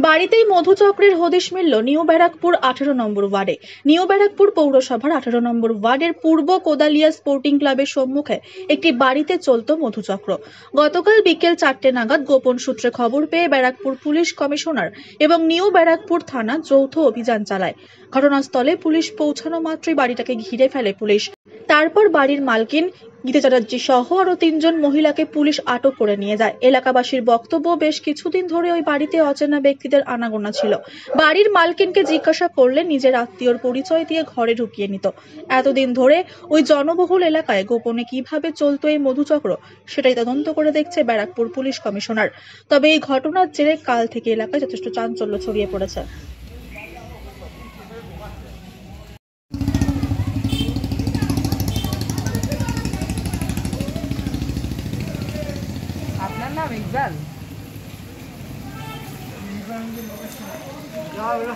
বাড়িতেই মধুচক্রের হদিশ মিলল নিউ ব্যারাকপুর 18 নম্বর ওয়ার্ডে। নিউ ব্যারাকপুর পৌরসভার 18 নম্বর ওয়ার্ডের পূর্ব কোদালিয়া স্পোর্টিং ক্লাবের সম্মুখে একটি বাড়িতে চলত মধুচক্র। গতকাল বিকেল 4টে নাগাদ গোপন সূত্রে খবর পেয়ে ব্যারাকপুর পুলিশ কমিশনার এবং নিউ ব্যারাকপুর থানা যৌথ অভিযান চালায়। ঘটনাস্থলে পুলিশ পৌঁছানো মাত্রই বাড়িটাকে ঘিরে ফেলে পুলিশ। তারপর বাড়ির মালকিন গীতা চ্যাটার্জি সহ আরো 3 জন মহিলাকে পুলিশ আটক করে নিয়ে যায়। এলাকাবাসীর বক্তব্য, বেশ কিছুদিন ধরে ওই বাড়িতে অচেনা ব্যক্তিদের আনাগোনা ছিল। বাড়ির মালকিনকে জিজ্ঞাসা করলে নিজের আত্মীয়র পরিচয় দিয়ে ঘরে ঢুকিয়ে নিত। এতদিন ধরে ওই জনবহুল এলাকায় গোপনে কিভাবে চলতো এই মধুচক্র, সেটাই তদন্ত করে দেখছে ব্যারাকপুর পুলিশ কমিশনার। তবে এই ঘটনার জেরে কাল থেকে এলাকায় যথেষ্ট চাঞ্চল্য ছড়িয়ে পড়েছে। আপনার নাম ইকবাল?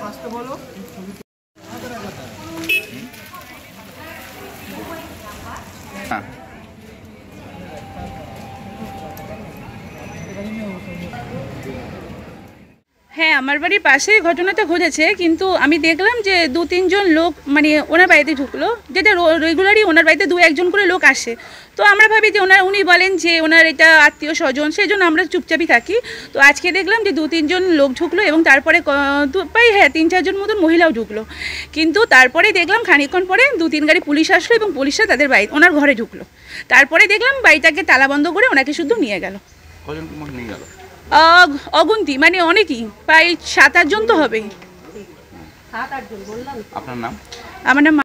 হাসতে বলো। হ্যাঁ, আমার বাড়ির পাশেই ঘটনাটা ঘটেছে, কিন্তু আমি দেখলাম যে 2-3 জন লোক মানে ওনার বাড়িতে ঢুকলো, যেটা রেগুলারই ওনার বাড়িতে 2-1 করে লোক আসে। তো আমরা ভাবি যে উনি বলেন যে ওনার এটা আত্মীয় স্বজন, সেই জন্য আমরা চুপচাপই থাকি। তো আজকে দেখলাম যে 2-3 জন লোক ঢুকলো এবং তারপরে প্রায় 3-4 জন মতন মহিলাও ঢুকলো। কিন্তু তারপরে দেখলাম খানিকক্ষণ পরে 2-3 গাড়ি পুলিশ আসলো এবং পুলিশরা তাদের বাড়ি ওনার ঘরে ঢুকলো। তারপরে দেখলাম বাড়িটাকে তালা বন্ধ করে ওনাকে শুধু নিয়ে গেল। কজন নিয়ে গেল? অগুন্তি, মানে অনেকই, প্রায় 7-8 জন তো হবে। আপনার নাম? আমার নাম